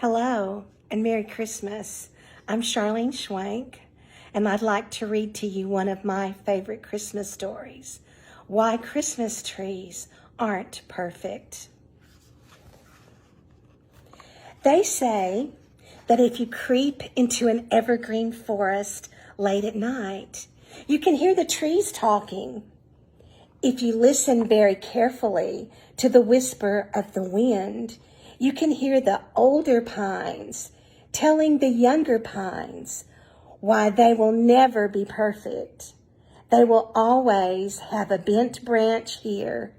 Hello and Merry Christmas. I'm Charlene Schwank, and I'd like to read to you one of my favorite Christmas stories, Why Christmas Trees Aren't Perfect. They say that if you creep into an evergreen forest late at night, you can hear the trees talking. If you listen very carefully to the whisper of the wind, you can hear the older pines telling the younger pines why they will never be perfect. They will always have a bent branch here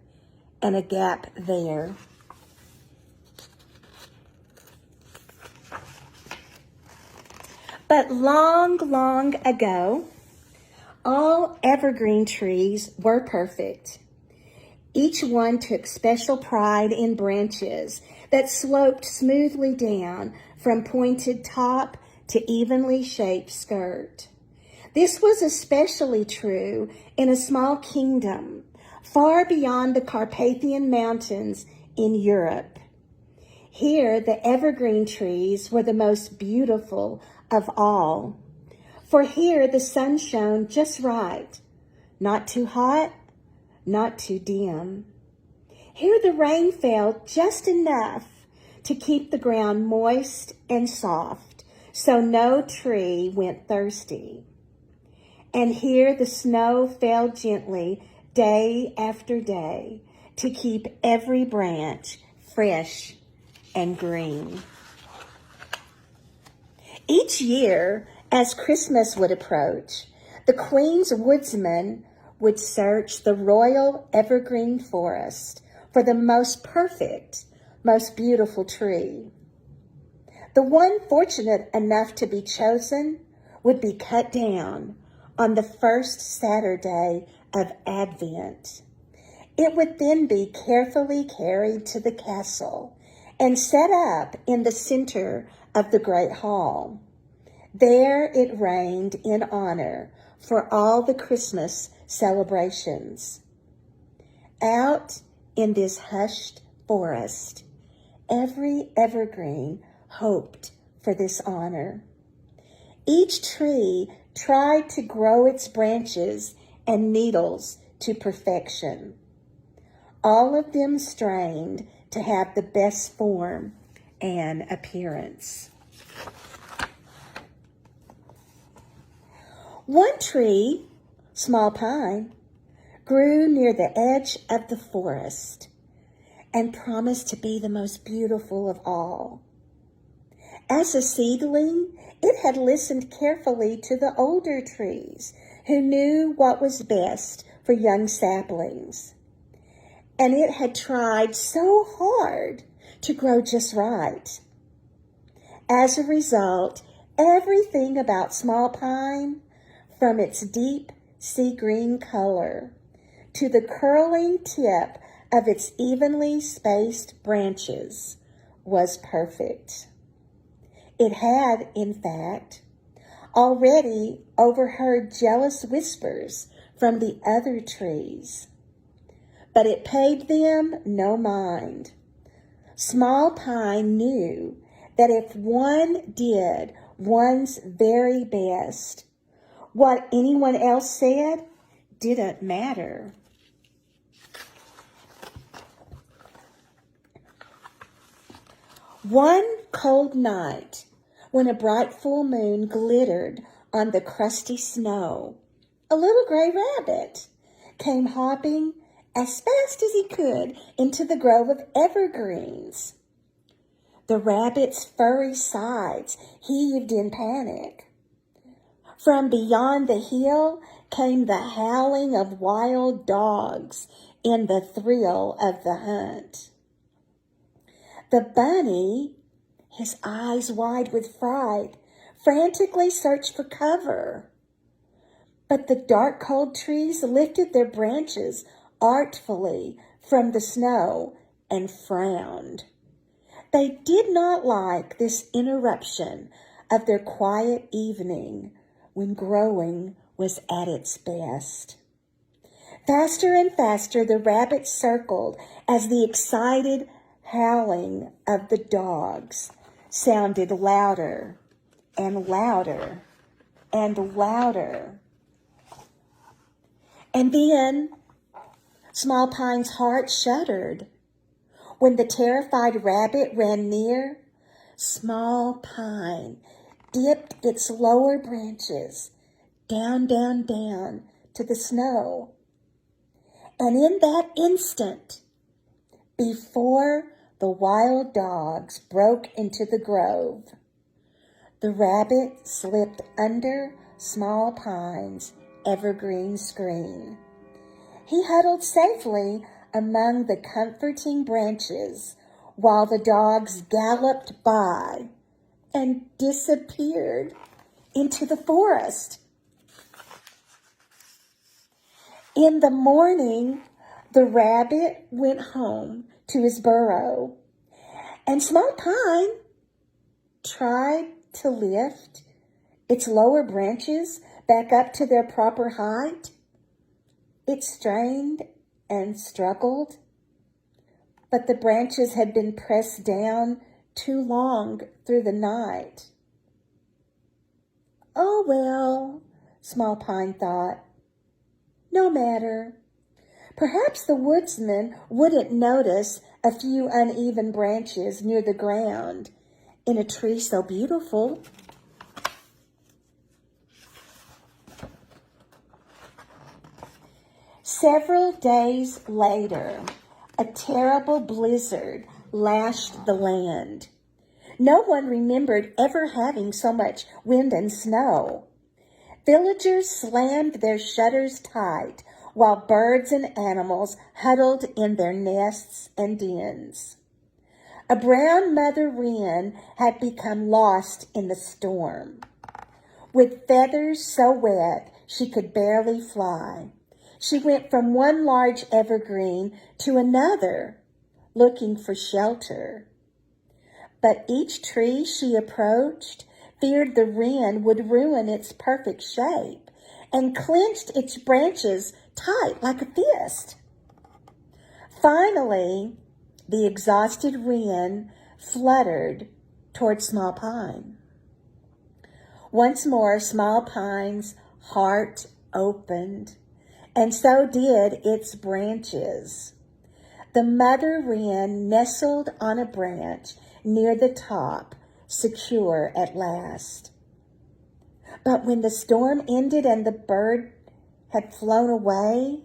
and a gap there. But long, long ago, all evergreen trees were perfect. Each one took special pride in branches that sloped smoothly down from pointed top to evenly shaped skirt. This was especially true in a small kingdom far beyond the Carpathian Mountains in Europe. Here, the evergreen trees were the most beautiful of all, for here the sun shone just right, not too hot, not too dim. Here the rain fell just enough to keep the ground moist and soft, so no tree went thirsty. And here the snow fell gently day after day to keep every branch fresh and green. Each year, as Christmas would approach, the Queen's woodsman would search the royal evergreen forest for the most perfect, most beautiful tree. The one fortunate enough to be chosen would be cut down on the first Saturday of Advent. It would then be carefully carried to the castle and set up in the center of the great hall. There it reigned in honor for all the Christmas celebrations. Out in this hushed forest, every evergreen hoped for this honor. Each tree tried to grow its branches and needles to perfection. All of them strained to have the best form and appearance. One tree, small pine, grew near the edge of the forest and promised to be the most beautiful of all. As a seedling, it had listened carefully to the older trees who knew what was best for young saplings. And it had tried so hard to grow just right. As a result, everything about small pine, from its deep sea green color to the curling tip of its evenly spaced branches, was perfect. It had, in fact, already overheard jealous whispers from the other trees, but it paid them no mind. Small pine knew that if one did one's very best, what anyone else said didn't matter. One cold night, when a bright full moon glittered on the crusty snow, a little gray rabbit came hopping as fast as he could into the grove of evergreens. The rabbit's furry sides heaved in panic. From beyond the hill came the howling of wild dogs in the thrill of the hunt. The bunny, his eyes wide with fright, frantically searched for cover. But the dark, cold trees lifted their branches artfully from the snow and frowned. They did not like this interruption of their quiet evening when growing was at its best. Faster and faster the rabbit circled as the excited howling of the dogs sounded louder and louder and louder. And then Small Pine's heart shuddered. When the terrified rabbit ran near, Small Pine dipped its lower branches down, down, down to the snow. And in that instant, before the wild dogs broke into the grove, the rabbit slipped under Small Pine's evergreen screen. He huddled safely among the comforting branches while the dogs galloped by and disappeared into the forest. In the morning, the rabbit went home to his burrow, and Small Pine tried to lift its lower branches back up to their proper height. It strained and struggled, but the branches had been pressed down too long through the night. Oh well, Small Pine thought. No matter. Perhaps the woodsman wouldn't notice a few uneven branches near the ground in a tree so beautiful. Several days later, a terrible blizzard lashed the land. No one remembered ever having so much wind and snow. Villagers slammed their shutters tight while birds and animals huddled in their nests and dens. A brown mother wren had become lost in the storm. With feathers so wet she could barely fly, she went from one large evergreen to another, looking for shelter. But each tree she approached feared the wren would ruin its perfect shape and clenched its branches tight like a fist. Finally, the exhausted wren fluttered toward Small Pine. Once more, Small Pine's heart opened, and so did its branches. The mother wren nestled on a branch near the top, secure at last. But when the storm ended and the bird had flown away,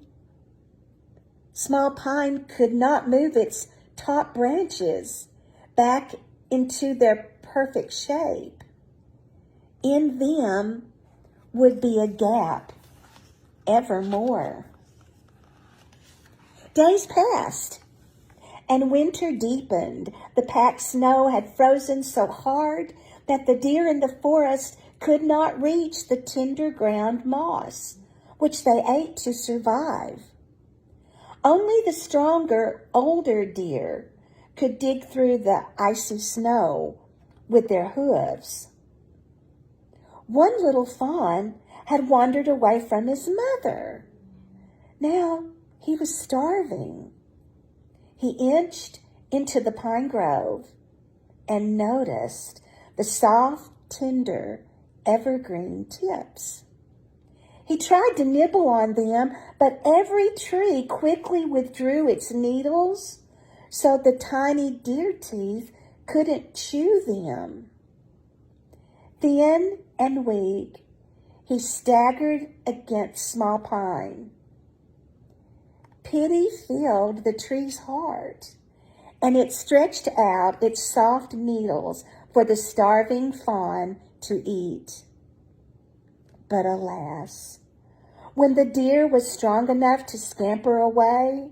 Small Pine could not move its top branches back into their perfect shape. In them would be a gap evermore. Days passed, and winter deepened. The packed snow had frozen so hard that the deer in the forest could not reach the tender ground moss, which they ate to survive. Only the stronger, older deer could dig through the icy snow with their hooves. One little fawn had wandered away from his mother. Now he was starving. He inched into the pine grove and noticed the soft, tender, evergreen tips. He tried to nibble on them, but every tree quickly withdrew its needles so the tiny deer teeth couldn't chew them. Thin and weak, he staggered against Small Pine. Pity filled the tree's heart, and it stretched out its soft needles for the starving fawn to eat. But alas, when the deer was strong enough to scamper away,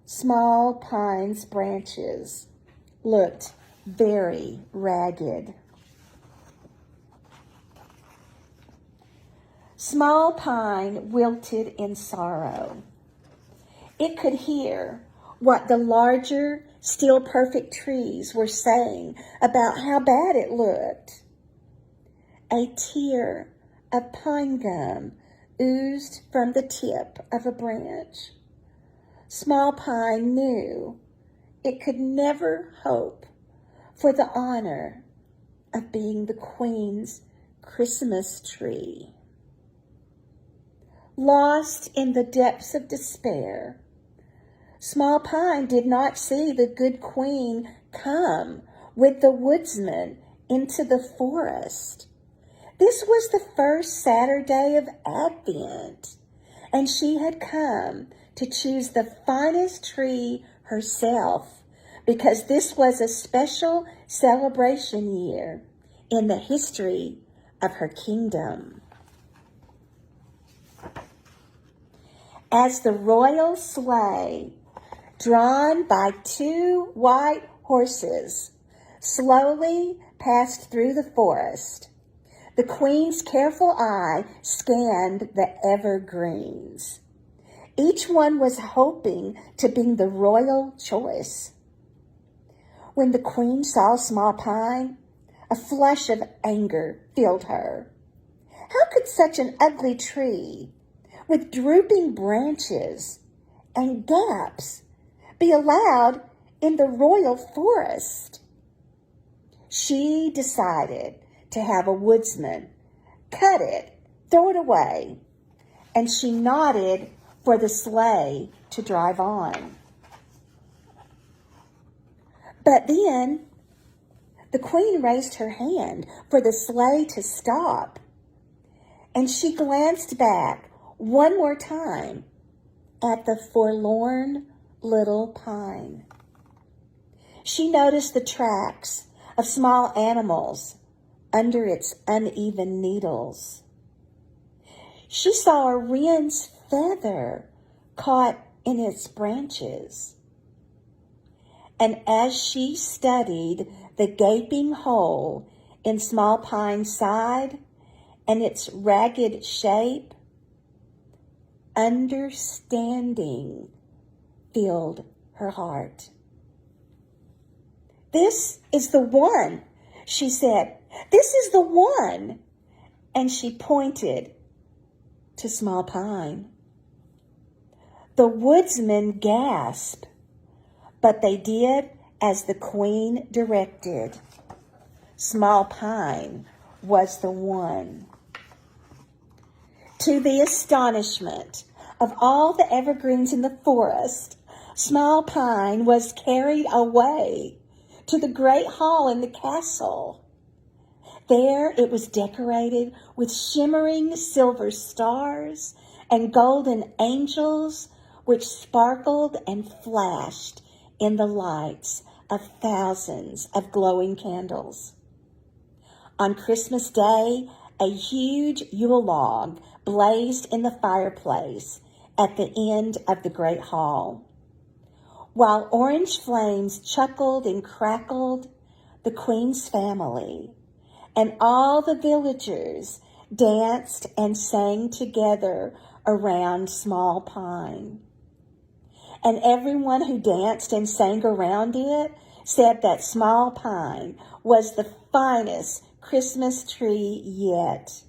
Small Pine's branches looked very ragged. Small Pine wilted in sorrow. It could hear what the larger, still perfect trees were saying about how bad it looked. A tear of pine gum oozed from the tip of a branch. Small Pine knew it could never hope for the honor of being the Queen's Christmas tree. Lost in the depths of despair, Small Pine did not see the good Queen come with the woodsman into the forest. This was the first Saturday of Advent, and she had come to choose the finest tree herself, because this was a special celebration year in the history of her kingdom. As the royal sleigh, drawn by 2 white horses, slowly passed through the forest, the Queen's careful eye scanned the evergreens. Each one was hoping to be the royal choice. When the Queen saw Small Pine, a flush of anger filled her. How could such an ugly tree, with drooping branches and gaps, be allowed in the royal forest? She decided to have a woodsman cut it, throw it away, and she nodded for the sleigh to drive on. But then the Queen raised her hand for the sleigh to stop, and she glanced back one more time at the forlorn little pine. She noticed the tracks of small animals under its uneven needles. She saw a wren's feather caught in its branches. And as she studied the gaping hole in Small Pine's side and its ragged shape, understanding filled her heart. "This is the one," she said. "This is the one." And she pointed to Small Pine. The woodsmen gasped, but they did as the Queen directed. Small Pine was the one. To the astonishment of all the evergreens in the forest, Small Pine was carried away to the great hall in the castle. There it was decorated with shimmering silver stars and golden angels, which sparkled and flashed in the lights of thousands of glowing candles. On Christmas Day, a huge Yule log blazed in the fireplace at the end of the great hall. While orange flames chuckled and crackled, the Queen's family and all the villagers danced and sang together around Small Pine. And everyone who danced and sang around it said that Small Pine was the finest Christmas tree yet.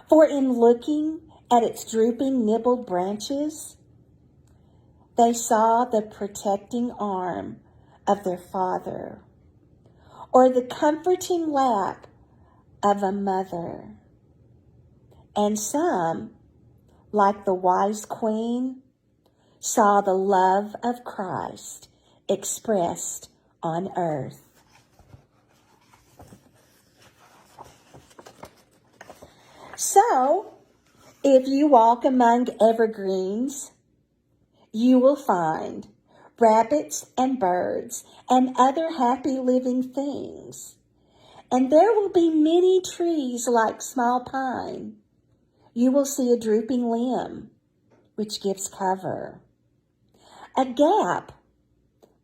For in looking at its drooping, nibbled branches, they saw the protecting arm of their father, or the comforting lap of a mother. And some, like the wise Queen, saw the love of Christ expressed on earth. So, if you walk among evergreens, you will find rabbits and birds and other happy living things. And there will be many trees like Small Pine. You will see a drooping limb, which gives cover. A gap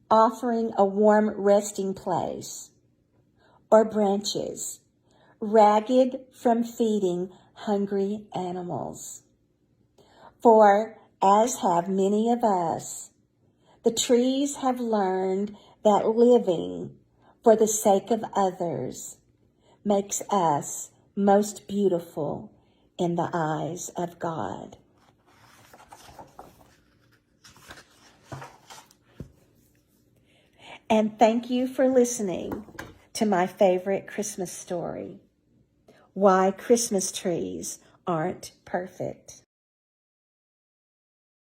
offering a warm resting place, or branches ragged from feeding hungry animals. For, as have many of us, the trees have learned that living for the sake of others makes us most beautiful in the eyes of God. And thank you for listening to my favorite Christmas story, Why Christmas Trees Aren't Perfect.